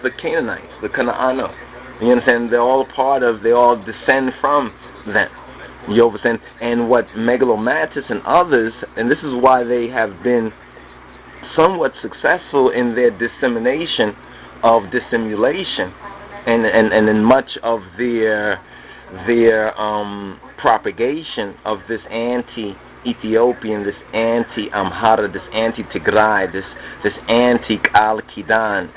the Canaanites, the Canaano. You understand? They all descend from them. You understand? And what Megalommatis and others, and this is why they have been somewhat successful in their dissemination of dissimulation, and in much of their propagation of this anti-Ethiopian, this anti-Amhara, this anti-Tigray, this anti-Al-Kidan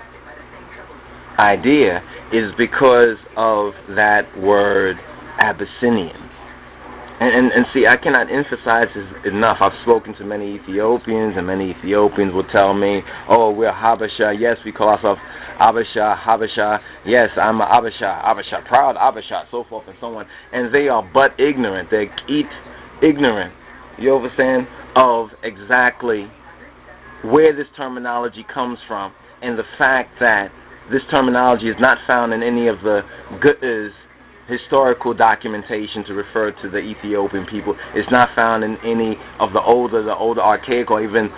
idea, is because of that word Abyssinian. And see, I cannot emphasize this enough. I've spoken to many Ethiopians, and many Ethiopians will tell me, oh, we're Habesha. Yes, we call ourselves Habesha. Yes, I'm a Habesha, proud Habesha, so forth and so on. And they are but ignorant. They're ignorant, you understand, of exactly where this terminology comes from, and the fact that this terminology is not found in any of the historical documentation to refer to the Ethiopian people. It's not found in any of the older archaic, or even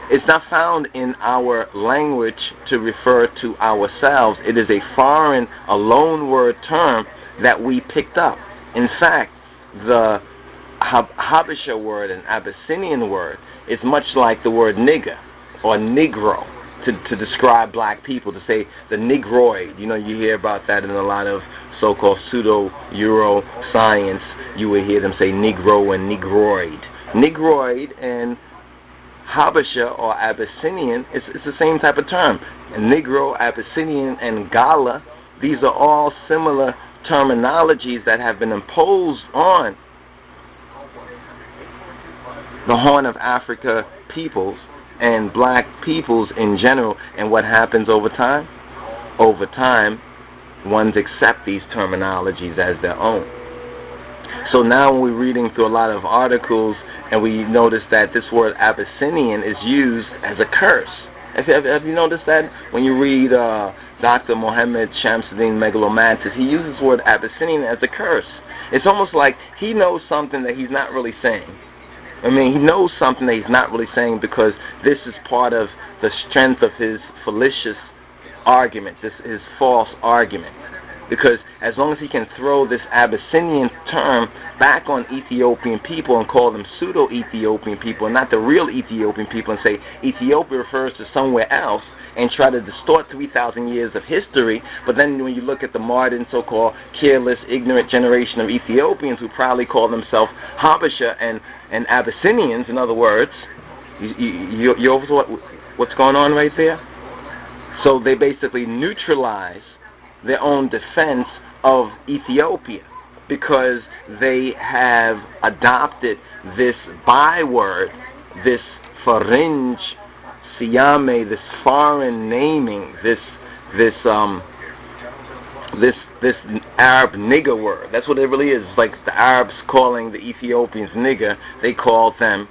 it's not found in our language to refer to ourselves. It is a foreign, a loan word term that we picked up. In fact, the Habesha word and Abyssinian word is much like the word nigger or negro to describe black people, to say the negroid. You know, you hear about that in a lot of so-called pseudo-Euro science. You will hear them say negro and negroid. Negroid and Habesha or Abyssinian, it's the same type of term. And Negro, Abyssinian, and Gala, these are all similar terminologies that have been imposed on the Horn of Africa peoples and black peoples in general. And what happens over time? Over time, ones accept these terminologies as their own. So now when we're reading through a lot of articles, and we notice that this word Abyssinian is used as a curse. Have you noticed that? When you read Dr. Mohammed Shamsiddin Megalommatis, he uses the word Abyssinian as a curse. It's almost like he knows something that he's not really saying. I mean, he knows something that he's not really saying, because this is part of the strength of his fallacious argument, his false argument. Because as long as he can throw this Abyssinian term back on Ethiopian people and call them pseudo-Ethiopian people and not the real Ethiopian people, and say Ethiopia refers to somewhere else, and try to distort 3,000 years of history, but then when you look at the modern so-called careless, ignorant generation of Ethiopians who proudly call themselves Habesha and Abyssinians, in other words, you what's going on right there? So they basically neutralize their own defense of Ethiopia, because they have adopted this byword, this Faringe Siyame, this foreign naming, this Arab nigger word. That's what it really is. It's like the Arabs calling the Ethiopians nigger, they call them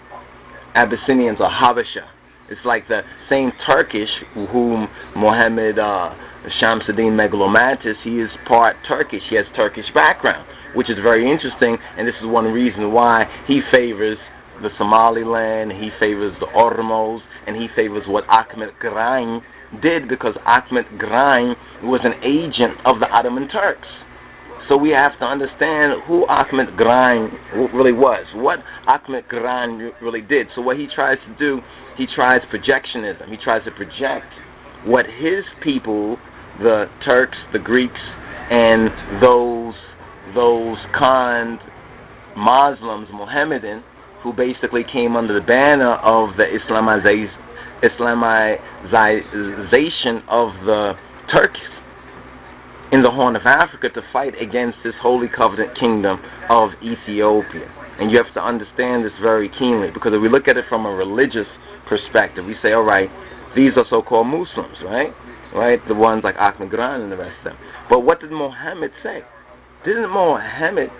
Abyssinians or Habesha. It's like the same Turkish whom Mohammed Shamsiddin Megalommatis, he is part Turkish. He has Turkish background, which is very interesting, and this is one reason why he favors the Somaliland, he favors the Oromos, and he favors what Ahmed Grain did, because Ahmed Grain was an agent of the Ottoman Turks. So we have to understand who Ahmed Grain really was, what Ahmed Grain really did. So what he tries to do, he tries projectionism. He tries to project what his people, the Turks, the Greeks, and those conned Muslims, Mohammedan, who basically came under the banner of the Islamization of the Turks in the Horn of Africa, to fight against this holy covenant kingdom of Ethiopia. And you have to understand this very keenly, because if we look at it from a religious perspective, we say, all right, these are so-called Muslims, right? The ones like Ahmed Gran and the rest of them. But what did Muhammad say? Didn't Muhammad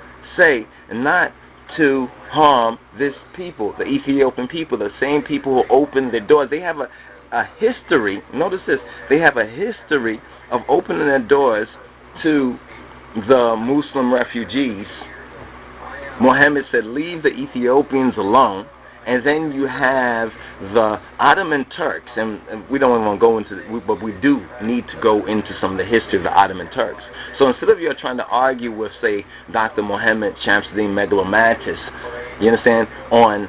say not to harm this people, the Ethiopian people, the same people who opened their doors? They have a history, notice this, they have a history of opening their doors to the Muslim refugees. Muhammad said, leave the Ethiopians alone, And then you have the Ottoman Turks, and we don't even want to go into it, but we do need to go into some of the history of the Ottoman Turks. So instead of you trying to argue with, say, Dr. Mohammed Shamsiddin Megalommatis, you understand, on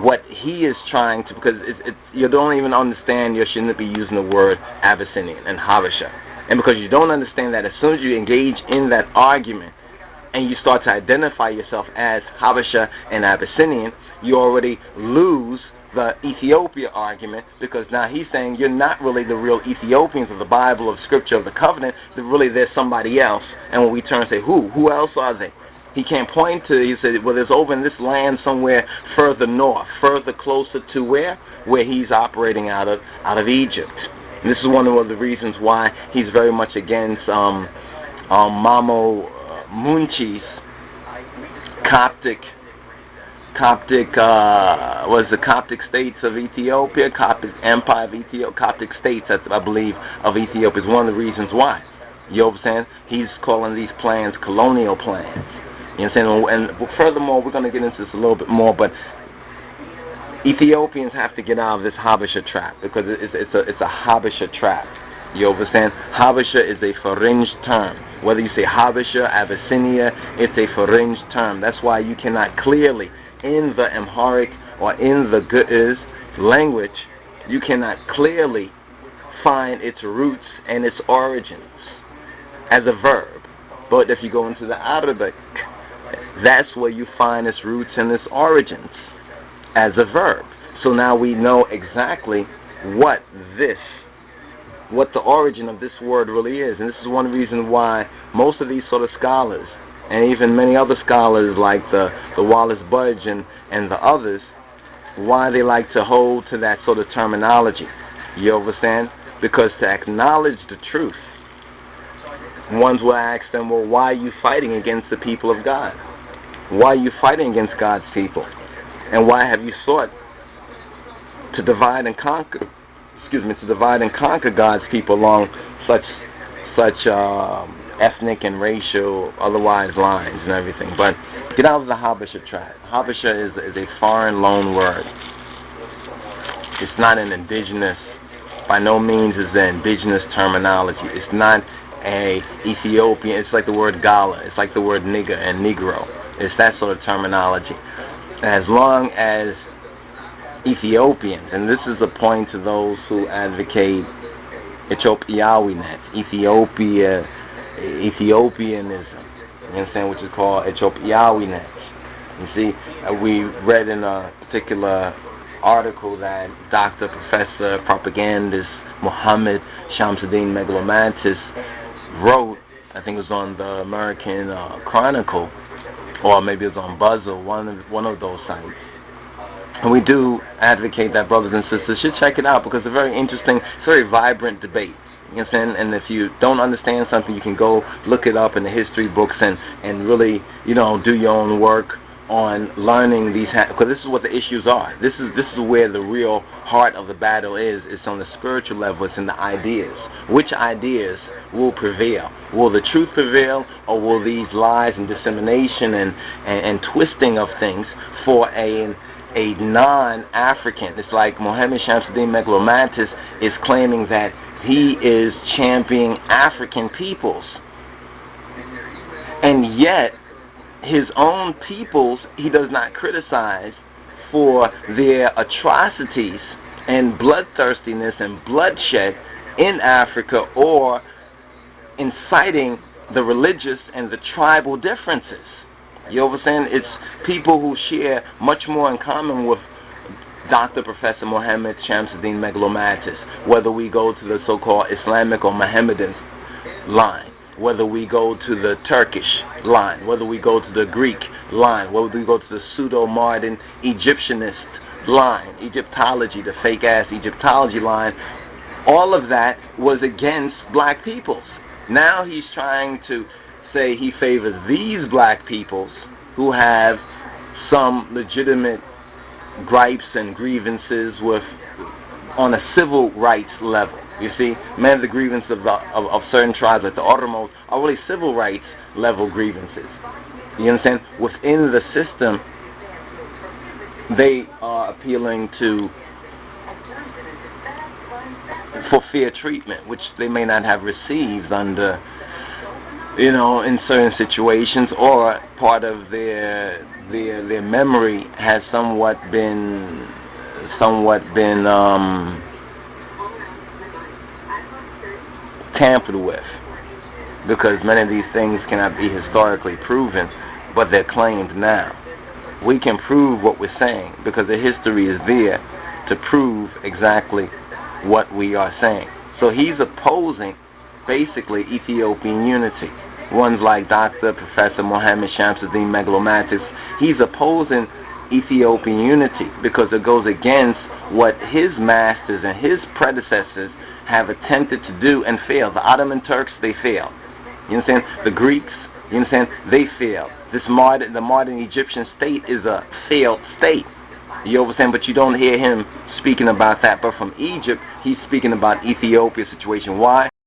what he is trying to, because you don't even understand, you shouldn't be using the word Abyssinian and Habesha. And because you don't understand that, as soon as you engage in that argument and you start to identify yourself as Habesha and Abyssinian, you already lose the Ethiopia argument, because now he's saying you're not really the real Ethiopians of the Bible, of Scripture, of the Covenant. Really, there's somebody else. And when we turn and say, who else are they? He can't point to, he said, well, there's over in this land somewhere further north, further closer to where he's operating out of Egypt. And this is one of the reasons why he's very much against Mamo Munchi's Coptic states of Ethiopia, Coptic Empire of Ethiopia, Coptic states, I believe, of Ethiopia is one of the reasons why. You understand? He's calling these plans colonial plans. You understand? And furthermore, we're going to get into this a little bit more, but Ethiopians have to get out of this Habesha trap, because it's a Habesha trap. You understand? Habesha is a fringe term. Whether you say Habesha, Abyssinia, it's a fringe term. That's why you cannot clearly, in the Amharic or in the Kush language, you cannot clearly find its roots and its origins as a verb. But if you go into the Arabic, that's where you find its roots and its origins as a verb. So now we know exactly what the origin of this word really is. And this is one reason why most of these sort of scholars, and even many other scholars like the Wallace Budge and the others, why they like to hold to that sort of terminology. You understand? Because to acknowledge the truth, ones will ask them, well, why are you fighting against the people of God? Why are you fighting against God's people? And why have you sought to divide and conquer? To divide and conquer God's people along such ethnic and racial, otherwise lines and everything. But get out of the Habesha trap. Habesha is a foreign loan word. It's not an indigenous, by no means is the indigenous terminology. It's not a Ethiopian. It's like the word Gala. It's like the word nigger and Negro. It's that sort of terminology. As long as Ethiopians, and this is a point to those who advocate Ethiopianism, you understand, which is called Ethiopianism. You see, we read in a particular article that Dr. Professor Propagandist Mohammed Shamsiddin Megalommatis wrote. I think it was on the American Chronicle, or maybe it was on Buzzer, one of those sites. And we do advocate that brothers and sisters should check it out, because it's a very interesting, it's a very vibrant debate. You understand? And if you don't understand something, you can go look it up in the history books and really, do your own work on learning these, because this is what the issues are. This is where the real heart of the battle is. It's on the spiritual level. It's in the ideas. Which ideas will prevail? Will the truth prevail, or will these lies and dissemination and twisting of things for a non-African? It's like Mohammed Shamsiddin Megalommatis is claiming that he is championing African peoples, and yet his own peoples he does not criticize for their atrocities and bloodthirstiness and bloodshed in Africa, or inciting the religious and the tribal differences. You understand? It's people who share much more in common with Dr. Professor Mohammed Shamsiddin Megalommatis, whether we go to the so-called Islamic or Mohammedan line, whether we go to the Turkish line, whether we go to the Greek line, whether we go to the pseudo-modern Egyptianist line, Egyptology, the fake-ass Egyptology line. All of that was against black peoples. Now he's trying to say he favors these black peoples who have some legitimate gripes and grievances with on a civil rights level. You see, many of the grievances of certain tribes, like the Oromos, are really civil rights level grievances. You understand? Within the system, they are appealing for fair treatment, which they may not have received under, in certain situations, or part of their memory has somewhat been tampered with, because many of these things cannot be historically proven, but they're claimed now. We can prove what we're saying because the history is there to prove exactly what we are saying. So he's opposing basically Ethiopian unity. Ones like Dr. Professor Mohammed Shamsiddin Megalommatis, he's opposing Ethiopian unity because it goes against what his masters and his predecessors have attempted to do and failed. The Ottoman Turks, they failed. You understand? The Greeks, you understand? They failed. The modern Egyptian state is a failed state. You understand? But you don't hear him speaking about that. But from Egypt, he's speaking about Ethiopia's situation. Why?